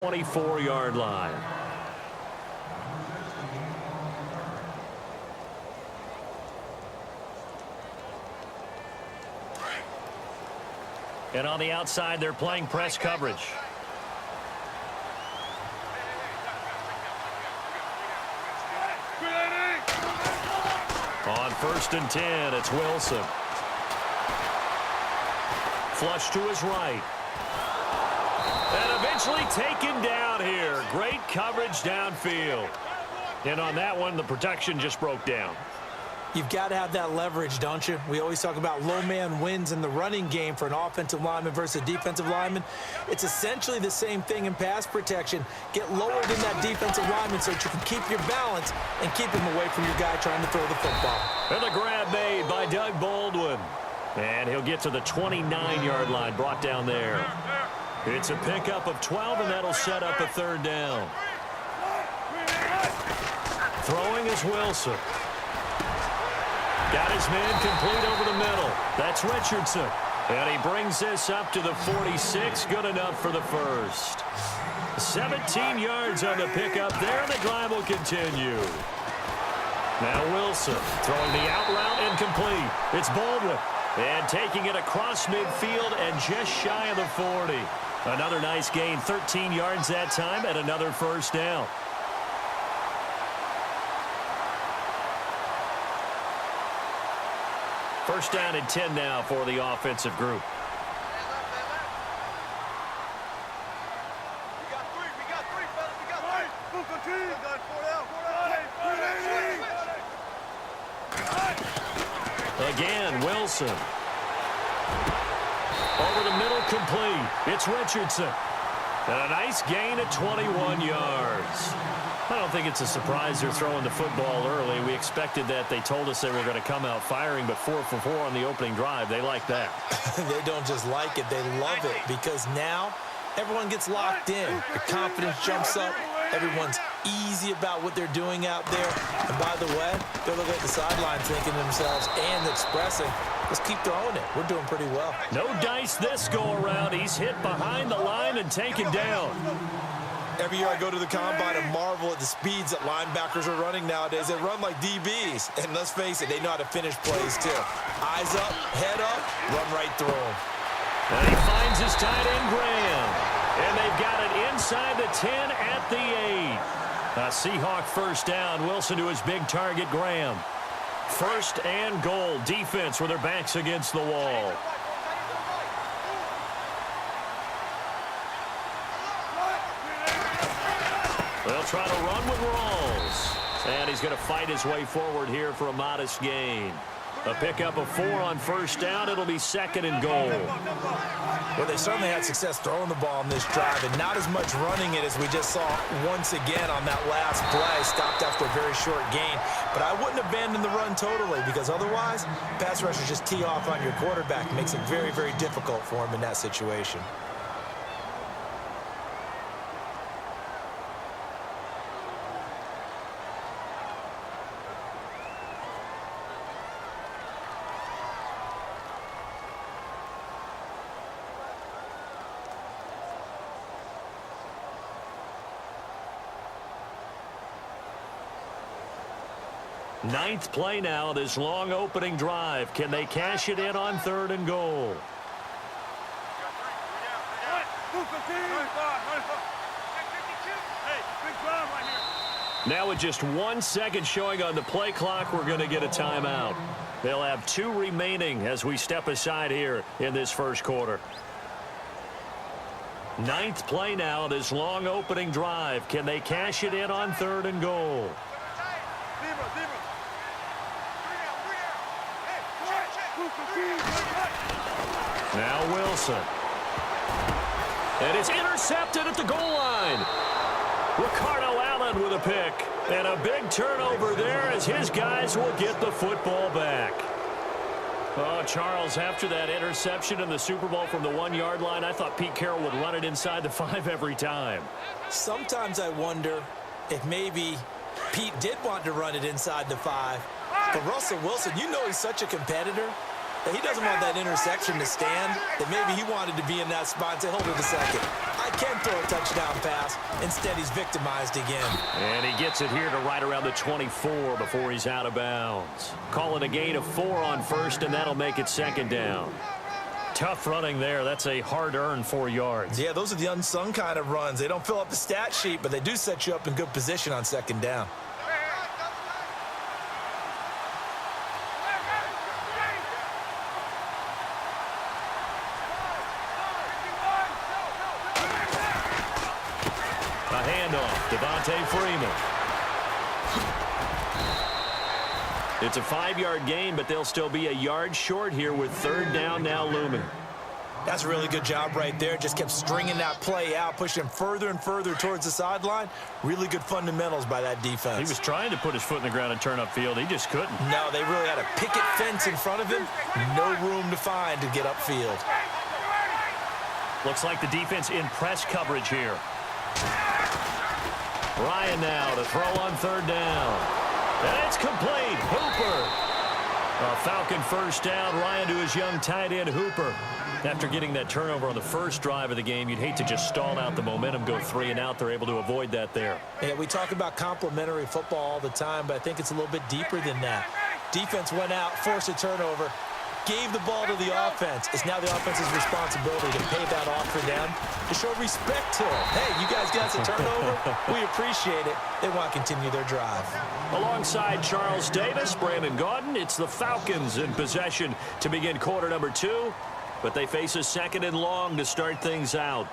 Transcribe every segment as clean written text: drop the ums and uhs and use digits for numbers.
24-yard line. And on the outside, they're playing press coverage. On 1st and 10, it's Wilson. Flush to his right. And eventually taken down here. Great coverage downfield. And on that one, the protection just broke down. You've got to have that leverage, don't you? We always talk about low man wins in the running game for an offensive lineman versus a defensive lineman. It's essentially the same thing in pass protection. Get lower than that defensive lineman so that you can keep your balance and keep him away from your guy trying to throw the football. And the grab made by Doug Baldwin. And he'll get to the 29-yard line, brought down there. It's a pickup of 12, and that'll set up a 3rd down. Throwing is Wilson. Got his man complete over the middle. That's Richardson. And he brings this up to the 46. Good enough for the first. 17 yards on the pickup there, and the drive will continue. Now Wilson throwing the out route incomplete. It's Baldwin. And taking it across midfield and just shy of the 40. Another nice gain, 13 yards that time, and another 1st down. First down and 10 now for the offensive group. Again, Wilson. Over the middle, complete. It's Richardson. And a nice gain at 21 yards. I don't think it's a surprise they're throwing the football early. We expected that. They told us they were going to come out firing, but 4 for 4 on the opening drive. They like that. They don't just like it. They love it because now everyone gets locked in. The confidence jumps up. Everyone's easy about what they're doing out there. And by the way, they're looking at the sideline thinking to themselves and expressing, let's keep throwing it. We're doing pretty well. No dice this go-around. He's hit behind the line and taken down. Every year I go to the combine and marvel at the speeds that linebackers are running nowadays. They run like DBs. And let's face it, they know how to finish plays too. Eyes up, head up, run right through them. And he finds his tight end, Graham. And they've got it inside the 10 at the 8. A Seahawk 1st down. Wilson to his big target, Graham. 1st and goal. Defense with their backs against the wall. They'll try to run with Rawls. And he's going to fight his way forward here for a modest gain. A pickup of 4 on 1st down. It'll be 2nd and goal. Well, they certainly had success throwing the ball in this drive, and not as much running it as we just saw once again on that last play. Stopped after a very short gain. But I wouldn't abandon the run totally because otherwise, pass rushers just tee off on your quarterback. It makes it very, very difficult for him in that situation. Ninth play now, this long opening drive. Can they cash it in on 3rd and goal? Now with just 1 second showing on the play clock, we're going to get a timeout. They'll have 2 remaining as we step aside here in this 1st quarter. Ninth play now, this long opening drive. Can they cash it in on 3rd and goal? Now Wilson. And it's intercepted at the goal line. Ricardo Allen with a pick. And a big turnover there as his guys will get the football back. Oh, Charles, after that interception in the Super Bowl from the 1-yard line, I thought Pete Carroll would run it inside the 5 every time. Sometimes I wonder if maybe Pete did want to run it inside the 5. But Russell Wilson, you know he's such a competitor that he doesn't want that interception to stand, that maybe he wanted to be in that spot and say, hold it a second. I can throw a touchdown pass. Instead, he's victimized again. And he gets it here to right around the 24 before he's out of bounds. Call it a gain of 4 on first, and that'll make it second down. Tough running there. That's a hard-earned 4 yards. Yeah, those are the unsung kind of runs. They don't fill up the stat sheet, but they do set you up in good position on second down. A handoff, Devontae Freeman. It's a 5-yard gain, but they'll still be a yard short here with third down now looming. That's a really good job right there. Just kept stringing that play out, pushing him further and further towards the sideline. Really good fundamentals by that defense. He was trying to put his foot in the ground and turn upfield. He just couldn't. No, they really had a picket fence in front of him. No room to find to get upfield. Looks like the defense in press coverage here. Ryan now to throw on third down. And it's complete. Hooper. A Falcon first down. Ryan to his young tight end, Hooper. After getting that turnover on the first drive of the game, you'd hate to just stall out the momentum, go 3 and out. They're able to avoid that there. Yeah, we talk about complementary football all the time, but I think it's a little bit deeper than that. Defense went out, forced a turnover, gave the ball to the offense. It's now the offense's responsibility to pay that off for them, to show respect to them. Hey, you guys got us a turnover. We appreciate it. They want to continue their drive. Alongside Charles Davis, Brandon Gaudin, it's the Falcons in possession to begin quarter number 2. But they face a second and long to start things out.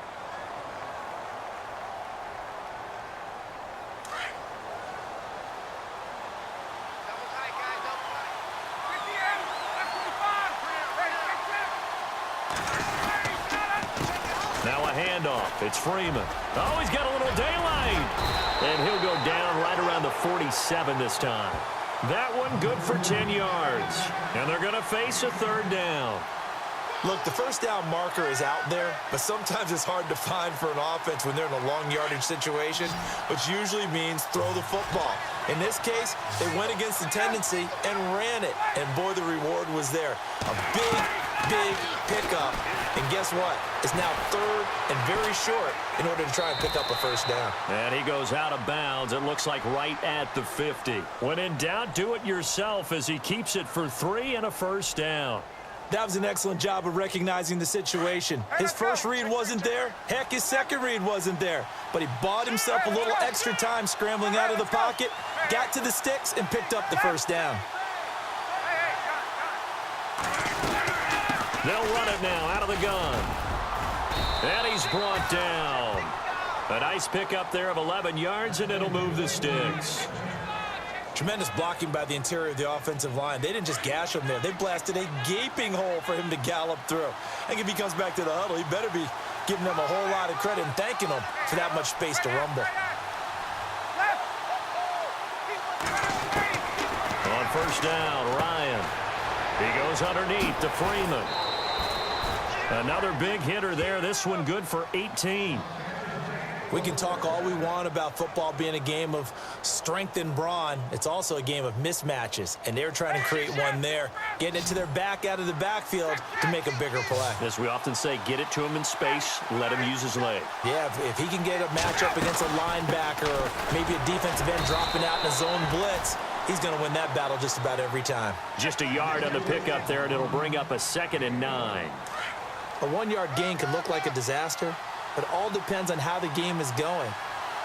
Now a handoff. It's Freeman. Oh, he's got a little daylight. And he'll go down right around the 47 this time. That one good for 10 yards. And they're going to face a third down. Look, the first down marker is out there, but sometimes it's hard to find for an offense when they're in a long yardage situation, which usually means throw the football. In this case, they went against the tendency and ran it, and boy, the reward was there. A big pickup, and guess what? It's now third and very short in order to try and pick up a first down. And he goes out of bounds, it looks like right at the 50. When in doubt, do it yourself as he keeps it for 3 and a first down. That was an excellent job of recognizing the situation. His first read wasn't there. Heck, his second read wasn't there. But he bought himself a little extra time scrambling out of the pocket, got to the sticks, and picked up the first down. They'll run it now out of the gun. And he's brought down. A nice pickup there of 11 yards, and it'll move the sticks. Tremendous blocking by the interior of the offensive line. They didn't just gash him there. They blasted a gaping hole for him to gallop through. I think if he comes back to the huddle, he better be giving them a whole lot of credit and thanking them for that much space to rumble. On first down, Ryan. He goes underneath to Freeman. Another big hitter there. This one good for 18. We can talk all we want about football being a game of strength and brawn. It's also a game of mismatches, and they're trying to create one there, getting it to their back out of the backfield to make a bigger play. As we often say, get it to him in space, let him use his leg. Yeah, if he can get a matchup against a linebacker or maybe a defensive end dropping out in a zone blitz, he's going to win that battle just about every time. Just a yard on the pickup there, and it'll bring up a 2nd and 9. A 1-yard gain can look like a disaster. It all depends on how the game is going.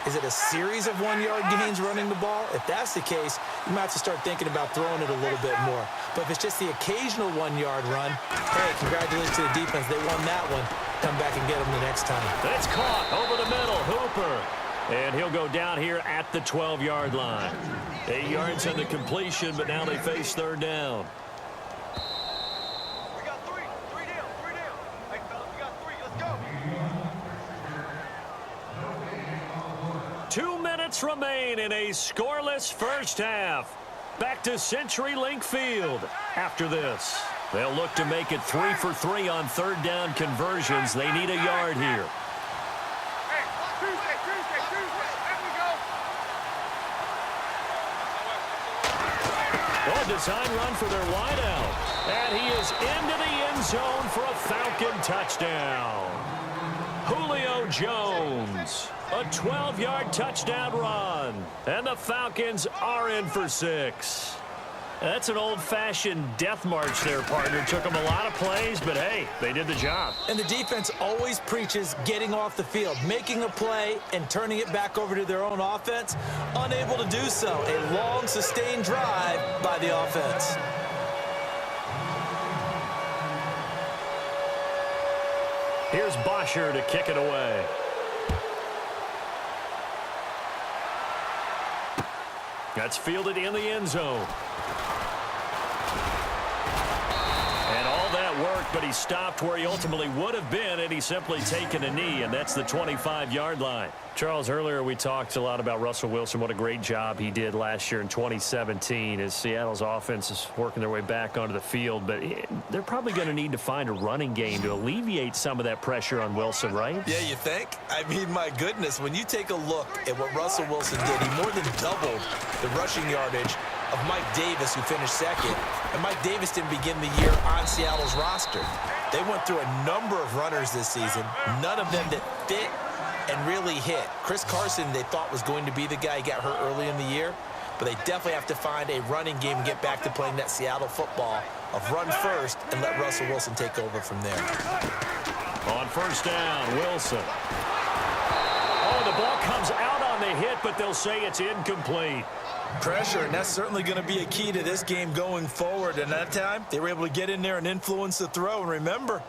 Is it a series of 1-yard gains running the ball? If that's the case, you might have to start thinking about throwing it a little bit more. But if it's just the occasional 1-yard run, hey, congratulations to the defense. They won that one. Come back and get them the next time. That's caught over the middle. Hooper. And he'll go down here at the 12-yard line. 8 yards on the completion, but now they face third down. 2 minutes remain in a scoreless first half. Back to CenturyLink Field after this. They'll look to make it 3 for 3 on third down conversions. They need a yard here. A design run for their wideout. And he is into the end zone for a Falcon touchdown. Julio Jones. A 12-yard touchdown run. And the Falcons are in for 6. That's an old-fashioned death march there, partner. Took them a lot of plays, but, hey, they did the job. And the defense always preaches getting off the field, making a play and turning it back over to their own offense. Unable to do so. A long, sustained drive by the offense. Here's Bosher to kick it away. That's fielded in the end zone. And all that worked, but he stopped where he ultimately would have been had he simply taken a knee, and that's the 25-yard line. Charles, earlier we talked a lot about Russell Wilson, what a great job he did last year in 2017 as Seattle's offense is working their way back onto the field, but they're probably going to need to find a running game to alleviate some of that pressure on Wilson, right? Yeah, you think? I mean, my goodness, when you take a look at what Russell Wilson did, he more than doubled the rushing yardage of Mike Davis, who finished second. And Mike Davis didn't begin the year on Seattle's roster. They went through a number of runners this season, none of them that fit and really hit. Chris Carson, they thought was going to be the guy. He got hurt early in the year. But they definitely have to find a running game and get back to playing that Seattle football of run first and let Russell Wilson take over from there. On first down, Wilson. Oh, the ball comes out on the hit, but they'll say it's incomplete. Pressure, and that's certainly going to be a key to this game going forward. And that time, they were able to get in there and influence the throw. And remember,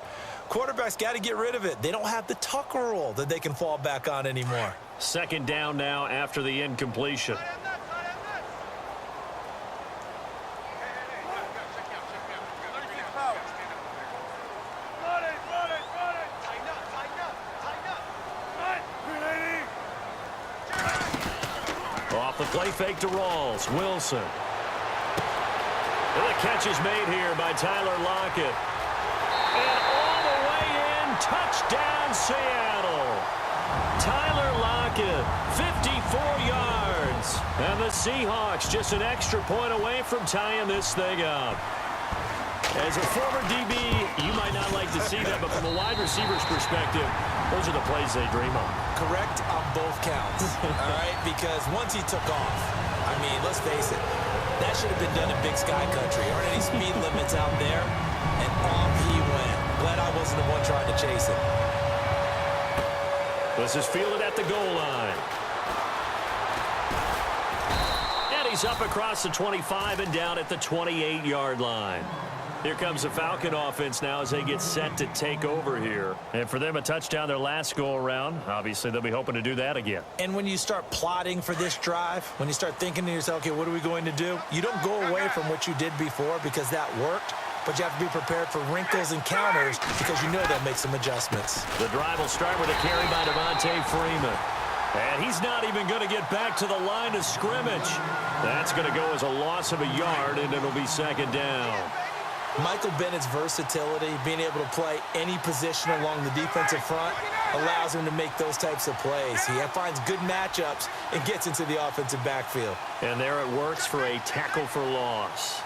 quarterbacks got to get rid of it. They don't have the Tucker rule that they can fall back on anymore. Second down now after the incompletion. Off the play fake to Rawls. Wilson. And the catch is made here by Tyler Lockett. And all the way in, touchdown Seattle. Tyler Lockett, 54 yards. And the Seahawks just an extra point away from tying this thing up. As a former DB, you might not like to see that, but from a wide receiver's perspective, those are the plays they dream of. Correct on both counts, all right? Because once he took off, I mean, let's face it, that should have been done in Big Sky Country. Aren't any speed limits out there? And off he went. Glad I wasn't the one trying to chase it. This is fielded at the goal line. And he's up across the 25 and down at the 28-yard line. Here comes the Falcon offense now as they get set to take over here. And for them, a touchdown their last go-around. Obviously, they'll be hoping to do that again. And when you start plotting for this drive, when you start thinking to yourself, okay, what are we going to do? You don't go away from what you did before because that worked, but you have to be prepared for wrinkles and counters because you know they'll make some adjustments. The drive will start with a carry by Devontae Freeman. And he's not even going to get back to the line of scrimmage. That's going to go as a loss of a yard, and it'll be second down. Michael Bennett's versatility, being able to play any position along the defensive front, allows him to make those types of plays. He finds good matchups and gets into the offensive backfield. And there it works for a tackle for loss.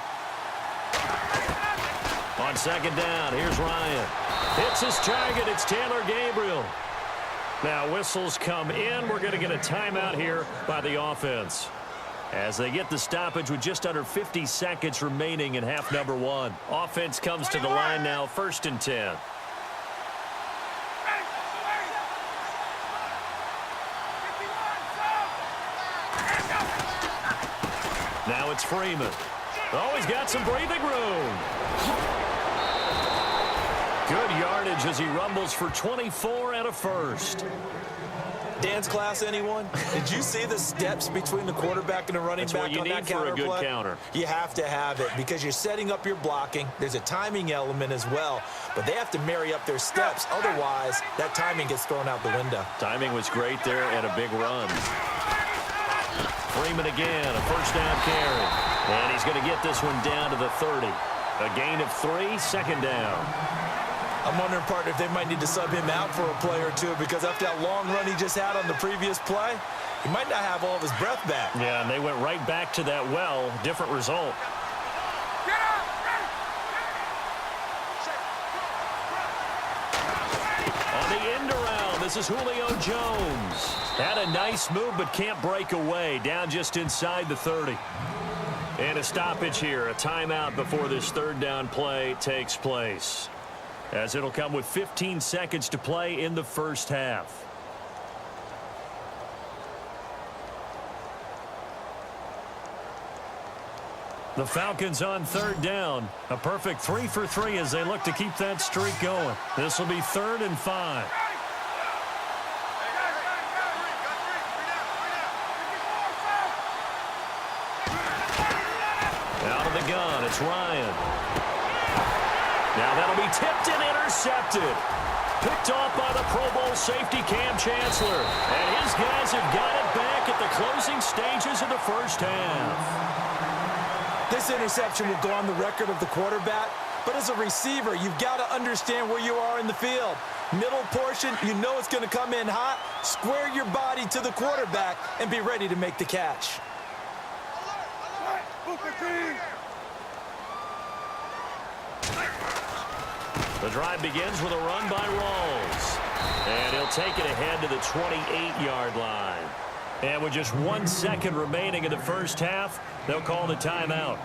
On second down, here's Ryan. Hits his target. It's Taylor Gabriel. Now whistles come in. We're going to get a timeout here by the offense, as they get the stoppage with just under 50 seconds remaining in half number one. Offense comes to the line now, 1st and 10. Now it's Freeman. Oh, he's got some breathing room. Good yardage as he rumbles for 24 and a first. Dance class, anyone? Did you see the steps between the quarterback and the running back on that counter play? That's what you need for a good counter. You have to have it because you're setting up your blocking. There's a timing element as well, but they have to marry up their steps. Otherwise, that timing gets thrown out the window. Timing was great there and a big run. Freeman again, a first down carry. And he's going to get this one down to the 30. A gain of 3, second down. I'm wondering, partner, if they might need to sub him out for a play or two because after that long run he just had on the previous play, he might not have all of his breath back. Yeah, and they went right back to that well. Different result. On the end around, This is Julio Jones. Had a nice move, but can't break away. Down just inside the 30. And a stoppage here, a timeout before this third down play takes place, as it'll come with 15 seconds to play in the first half. The Falcons on third down. A perfect 3 for 3 as they look to keep that streak going. This will be 3rd and 5. Out of the gun, it's Ryan. Now that'll be tipped and intercepted. Picked off by the Pro Bowl safety Cam Chancellor. And his guys have got it back at the closing stages of the first half. This interception will go on the record of the quarterback, but as a receiver, you've got to understand where you are in the field. Middle portion, you know it's going to come in hot. Square your body to the quarterback and be ready to make the catch. The drive begins with a run by Rawls. And he'll take it ahead to the 28-yard line. And with just 1 second remaining in the first half, they'll call the timeout.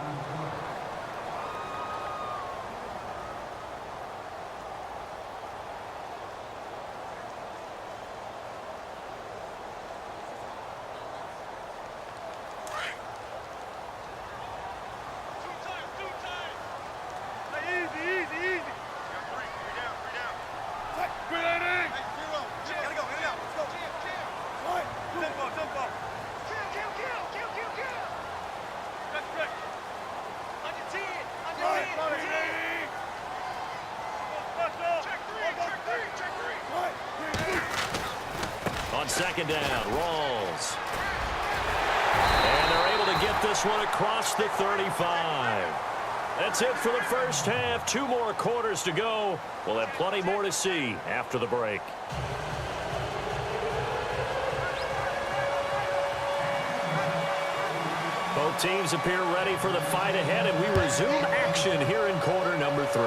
On second down, Rawls. And they're able to get this one across the 35. That's it for the first half. 2 more quarters to go. We'll have plenty more to see after the break. Both teams appear ready for the fight ahead, and we resume action here in quarter number 3.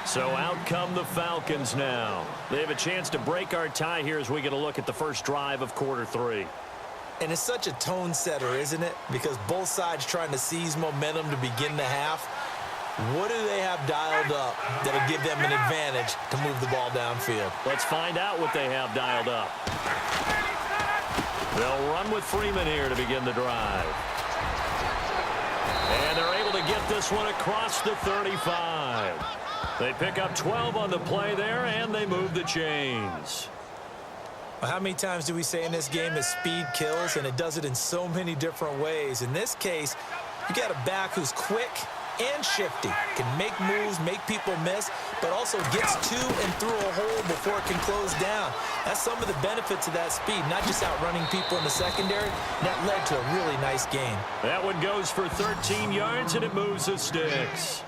So out come the Falcons now. They have a chance to break our tie here as we get a look at the first drive of quarter 3. And it's such a tone setter, isn't it? Because both sides trying to seize momentum to begin the half. What do they have dialed up that'll give them an advantage to move the ball downfield? Let's find out what they have dialed up. They'll run with Freeman here to begin the drive. And they're able to get this one across the 35. They pick up 12 on the play there, and they move the chains. Well, how many times do we say in this game that speed kills, and it does it in so many different ways? In this case, you got a back who's quick and shifty, can make moves, make people miss, but also gets to and through a hole before it can close down. That's some of the benefits of that speed, not just outrunning people in the secondary. That led to a really nice gain. That one goes for 13 yards, and it moves the sticks.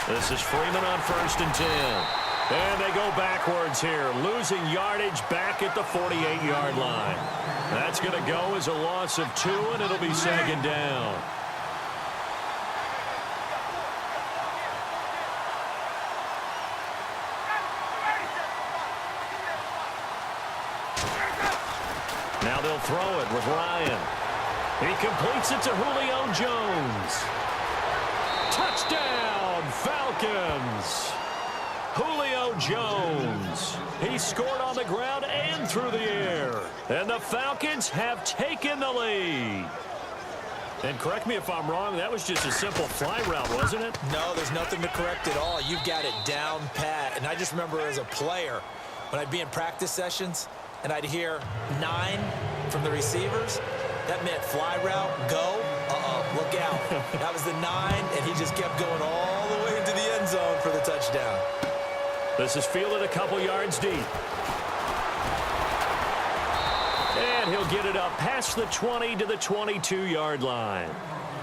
This is Freeman on 1st and 10. And they go backwards here, losing yardage back at the 48-yard line. That's going to go as a loss of 2, and it'll be 2nd down. Now they'll throw it with Ryan. He completes it to Julio Jones. Touchdown, Falcons! Julio Jones. He scored on the ground and through the air. And the Falcons have taken the lead. And correct me if I'm wrong, that was just a simple fly route, wasn't it? No, there's nothing to correct at all. You've got it down pat. And I just remember as a player, when I'd be in practice sessions and I'd hear 9 from the receivers, that meant fly route, go. Look out. That was the 9, and he just kept going all the way into the end zone for the touchdown. This is fielded a couple yards deep. And he'll get it up past the 20 to the 22-yard line.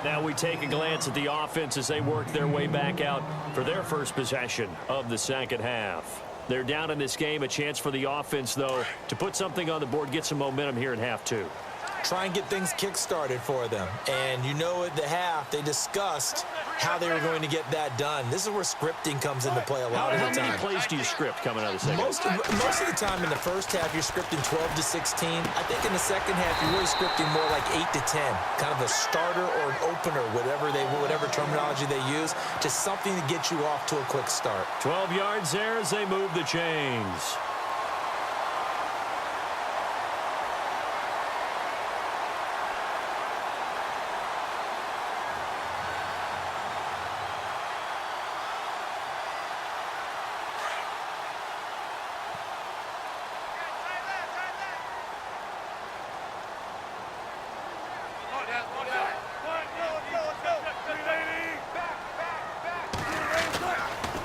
Now we take a glance at the offense as they work their way back out for their first possession of the second half. They're down in this game. A chance for the offense, though, to put something on the board, get some momentum here in half two. Try and get things kick-started for them. And you know at the half, they discussed how they were going to get that done. This is where scripting comes into play a lot of the time. How many plays do you script coming out of the second? Most of the time in the first half, you're scripting 12 to 16. I think in the second half, you're really scripting more like 8 to 10. Kind of a starter or an opener, whatever terminology they use. Just something to get you off to a quick start. 12 yards there as they move the chains.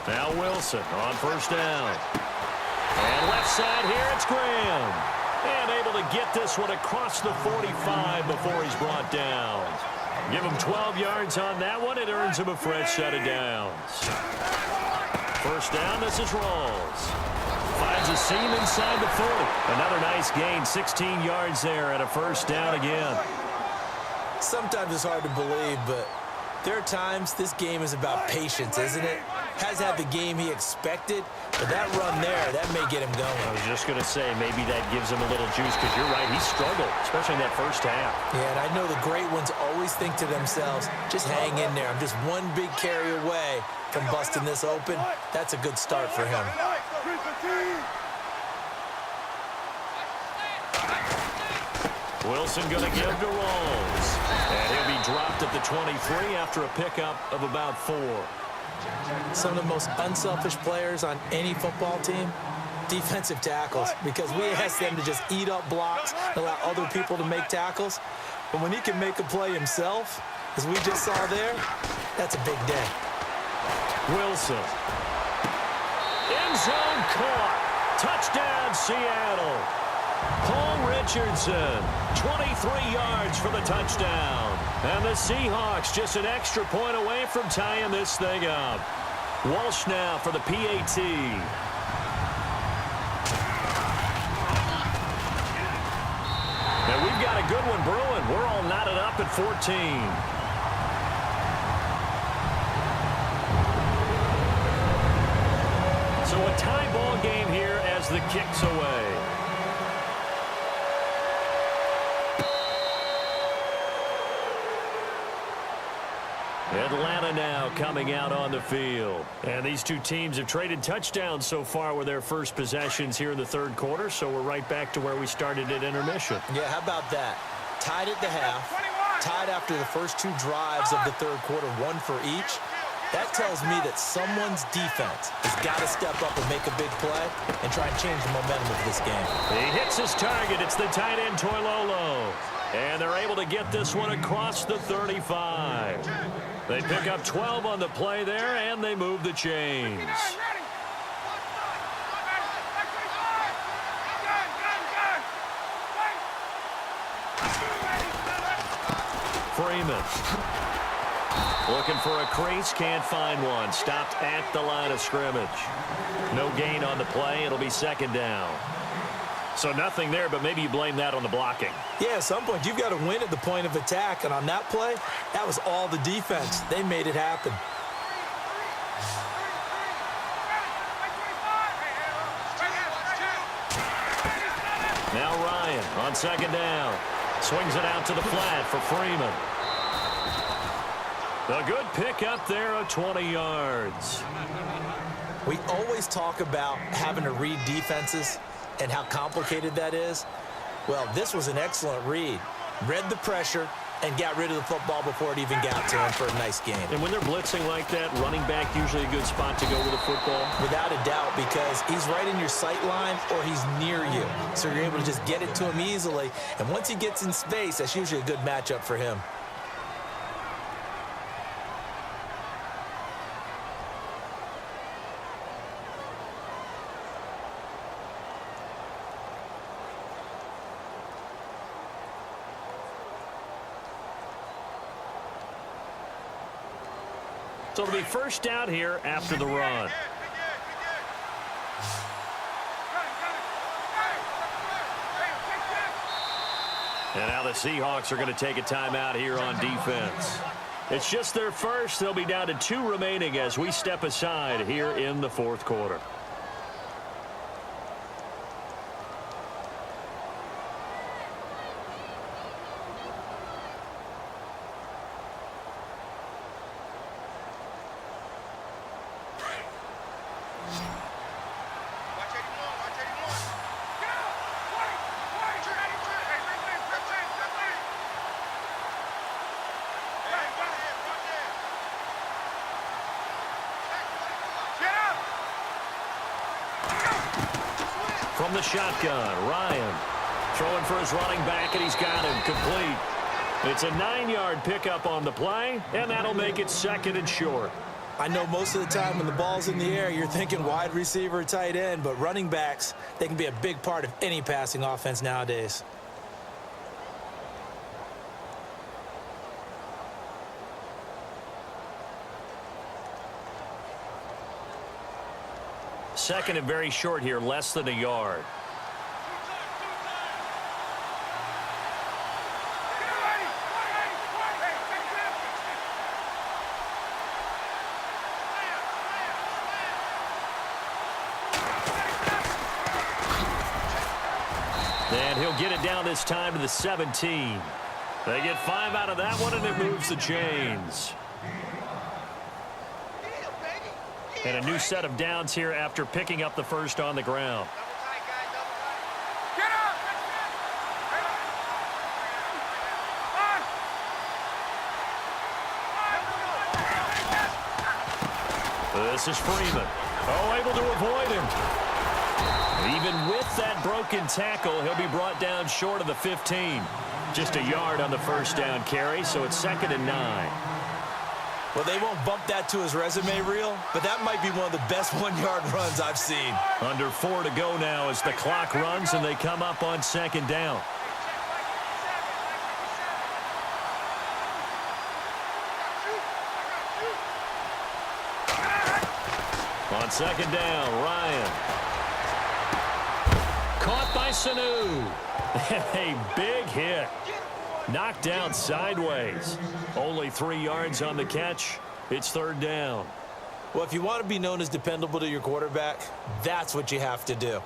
Now Wilson on first down. And left side here, it's Graham. And able to get this one across the 45 before he's brought down. Give him 12 yards on that one. It earns him a fresh set of downs. First down, this is Rawls. Finds a seam inside the 40. Another nice gain, 16 yards there and a first down again. Sometimes it's hard to believe, but there are times this game is about patience, isn't it? Has had the game he expected, but that run there, that may get him going. I was just going to say, maybe that gives him a little juice, because you're right, he struggled, especially in that first half. Yeah, and I know the great ones always think to themselves, just hang in there. I'm just one big carry away from busting this open. That's a good start for him. Wilson going to give to Rawls. And he'll be dropped at the 23 after a pickup of about 4. Some of the most unselfish players on any football team, defensive tackles, because we ask them to just eat up blocks and allow other people to make tackles. But when he can make a play himself, as we just saw there, that's a big day. Wilson. End zone caught. Touchdown, Seattle. Paul Richardson, 23 yards for the touchdown. And the Seahawks just an extra point away from tying this thing up. Walsh now for the PAT. And we've got a good one brewing. We're all knotted up at 14. So a tie ball game here as the kick's away. Atlanta now coming out on the field. And these two teams have traded touchdowns so far with their first possessions here in the third quarter, so we're right back to where we started at intermission. Yeah, how about that? Tied at the half, tied after the first 2 drives of the third quarter, 1 for each. That tells me that someone's defense has got to step up and make a big play and try and change the momentum of this game. He hits his target. It's the tight end, Toilolo. And they're able to get this one across the 35. They pick up 12 on the play there, and they move the chains. Freeman. Looking for a crease, can't find one. Stopped at the line of scrimmage. No gain on the play. It'll be second down. So nothing there, but maybe you blame that on the blocking. Yeah, at some point, you've got to win at the point of attack. And on that play, that was all the defense. They made it happen. Now Ryan on second down. Swings it out to the flat for Freeman. A good pick up there of 20 yards. We always talk about having to read defenses and how complicated that is. Well, this was an excellent read. Read the pressure and got rid of the football before it even got to him for a nice game. And when they're blitzing like that, running back usually a good spot to go with the football? Without a doubt, because he's right in your sight line or he's near you. So you're able to just get it to him easily. And once he gets in space, that's usually a good matchup for him. So it'll be first down here after the run. And now the Seahawks are going to take a timeout here on defense. It's just their first. They'll be down to 2 remaining as we step aside here in the fourth quarter. From the shotgun, Ryan throwing for his running back, and he's got him complete. It's a 9-yard pickup on the play, and that'll make it 2nd and short. I know most of the time when the ball's in the air, you're thinking wide receiver, tight end, but running backs, they can be a big part of any passing offense nowadays. Second and very short here, less than a yard. And he'll get it down this time to the 17. They get 5 out of that one, and it moves the chains. And a new set of downs here after picking up the first on the ground. This is Freeman. Oh, able to avoid him. Even with that broken tackle, he'll be brought down short of the 15. Just a yard on the first down carry, so it's 2nd and 9. Well, they won't bump that to his resume reel, but that might be one of the best 1-yard runs I've seen. Under 4 to go now as the clock runs and they come up on 2nd down. On 2nd down, Ryan. Caught by Sanu. A big hit. Knocked down sideways. Only 3 yards on the catch. It's 3rd down. Well, if you want to be known as dependable to your quarterback, that's what you have to do.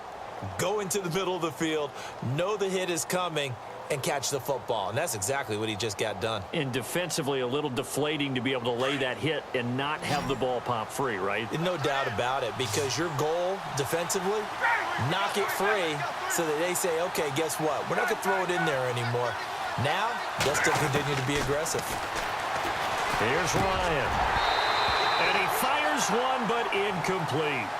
Go into the middle of the field, know the hit is coming, and catch the football. And that's exactly what he just got done. And defensively, a little deflating to be able to lay that hit and not have the ball pop free, right? No doubt about it, because your goal defensively, knock it free so that they say, okay, guess what? We're not going to throw it in there anymore. Now, they'll still continue to be aggressive. Here's Ryan. And he fires one, but incomplete.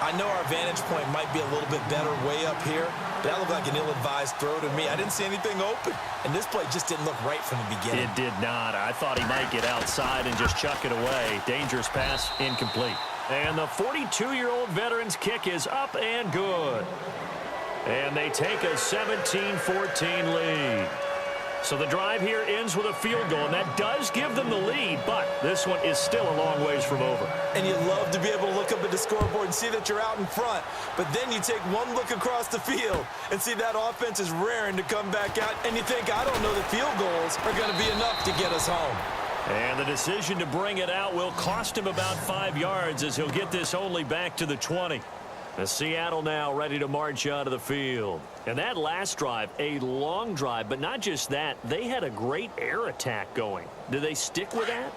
I know our vantage point might be a little bit better way up here, but that looked like an ill-advised throw to me. I didn't see anything open, and this play just didn't look right from the beginning. It did not. I thought he might get outside and just chuck it away. Dangerous pass, incomplete. And the 42-year-old veteran's kick is up and good. And they take a 17-14 lead. So the drive here ends with a field goal, and that does give them the lead, but this one is still a long ways from over. And you love to be able to look up at the scoreboard and see that you're out in front, but then you take one look across the field and see that offense is raring to come back out, and you think, I don't know that field goals are going to be enough to get us home. And the decision to bring it out will cost him about 5 yards as he'll get this only back to the 20. As Seattle now ready to march out of the field. And that last drive, a long drive, but not just that, they had a great air attack going. Do they stick with that?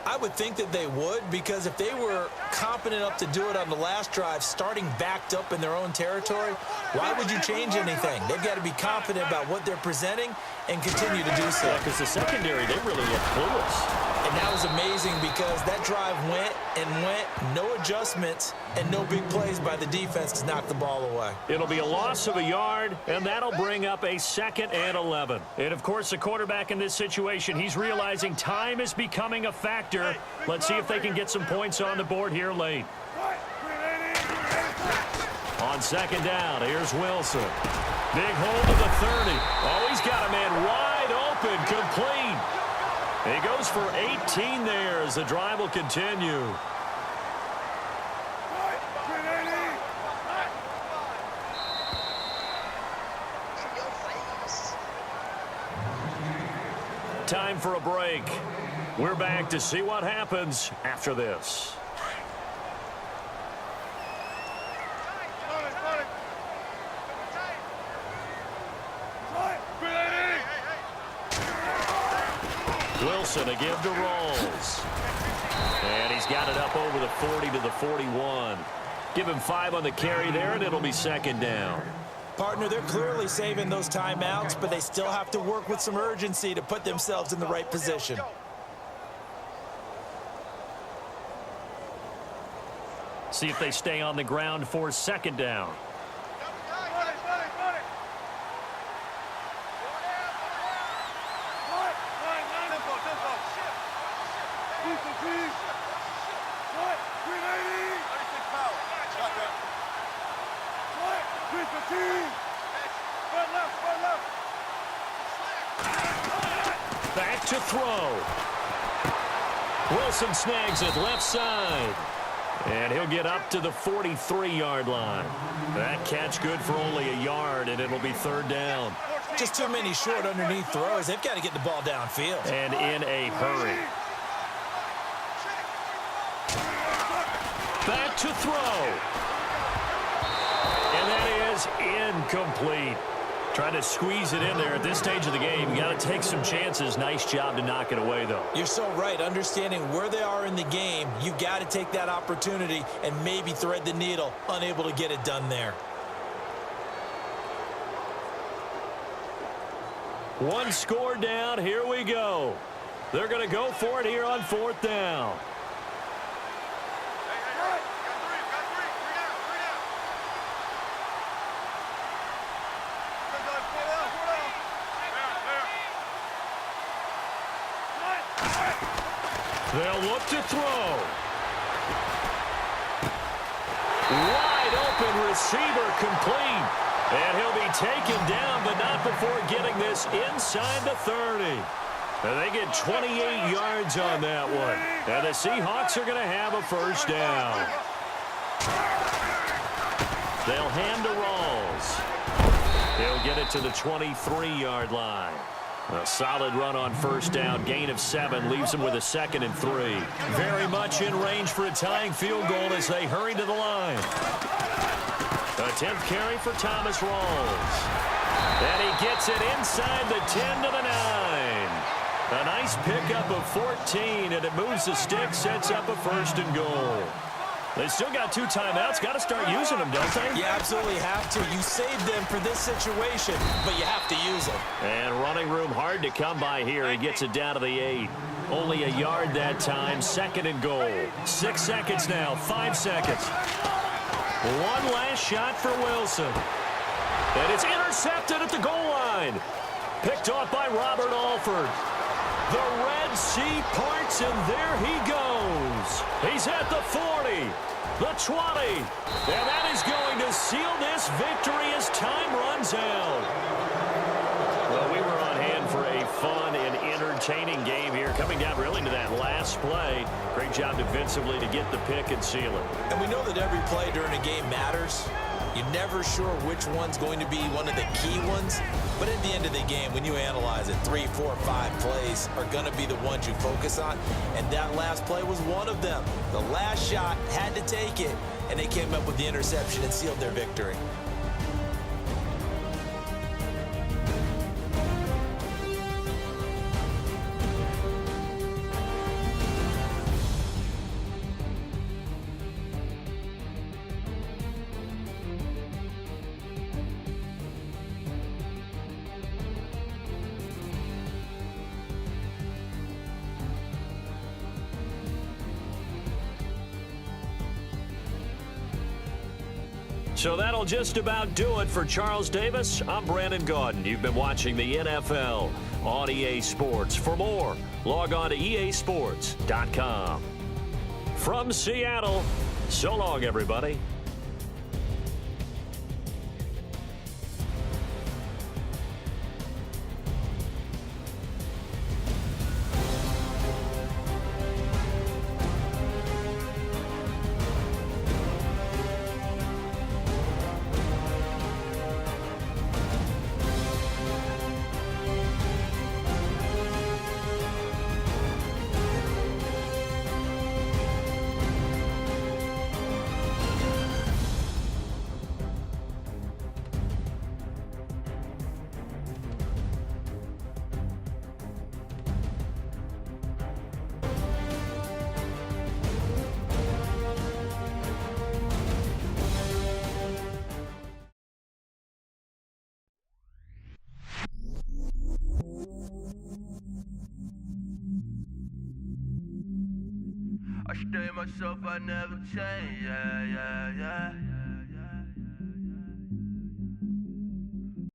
I would think that they would, because if they were competent enough to do it on the last drive, starting backed up in their own territory, why would you change anything? They've got to be confident about what they're presenting and continue to do so. Yeah, because the secondary, they really look clueless. And that was amazing because that drive went and went, no adjustments, and no big plays by the defense to knock the ball away. It'll be a loss of a yard, and that'll bring up a 2nd and 11. And, of course, the quarterback in this situation, he's realizing time is becoming a factor. Let's see if they can get some points on the board here late. On 2nd down, here's Wilson. Big hold to the 30. Oh, he's got a man wide open, complete. He goes for 18 there as the drive will continue. Time for a break. We're back to see what happens after this. Wilson a give to Rawls. And he's got it up over the 40 to the 41. Give him 5 on the carry there, and it'll be second down. Partner, they're clearly saving those timeouts, but they still have to work with some urgency to put themselves in the right position. See if they stay on the ground for second down. Back to throw. Wilson snags it left side. And he'll get up to the 43-yard line. That catch good for only a yard, and it'll be third down. Just too many short underneath throws. They've got to get the ball downfield. And in a hurry. Back to throw. And that is incomplete. Trying to squeeze it in there at this stage of the game. You got to take some chances. Nice job to knock it away, though. You're so right. Understanding where they are in the game, you got to take that opportunity and maybe thread the needle. Unable to get it done there. One score down. Here we go. They're going to go for it here on fourth down. They'll look to throw. Wide open receiver complete. And he'll be taken down, but not before getting this inside the 30. And they get 28 yards on that one. And the Seahawks are going to have a first down. They'll hand to Rawls. He'll get it to the 23-yard line. A solid run on first down. Gain of 7 leaves him with a 2nd and 3. Very much in range for a tying field goal as they hurry to the line. A 10th carry for Thomas Rawls. And he gets it inside the 10 to the 9. A nice pickup of 14, and it moves the stick, sets up a first and goal. They still got 2 timeouts. Got to start using them, don't they? You absolutely have to. You saved them for this situation, but you have to use them. And running room hard to come by here. He gets it down to the 8. Only a yard that time. 2nd and goal. 6 seconds now. 5 seconds. One last shot for Wilson. And it's intercepted at the goal line. Picked off by Robert Alford. The Red Sea parts, and there he goes. He's at the 40, the 20, and that is going to seal this victory as time runs out. Well, we were on hand for a fun and entertaining game here, coming down really to that last play. Great job defensively to get the pick and seal it. And we know that every play during a game matters. You're never sure which one's going to be one of the key ones. But at the end of the game, when you analyze it, 3, 4, 5 plays are going to be the ones you focus on. And that last play was one of them. The last shot had to take it, and they came up with the interception and sealed their victory. So that'll just about do it for Charles Davis. I'm Brandon Gaudin. You've been watching the NFL on EA Sports. For more, log on to easports.com. From Seattle, so long, everybody. day myself, I never change, yeah, yeah, yeah.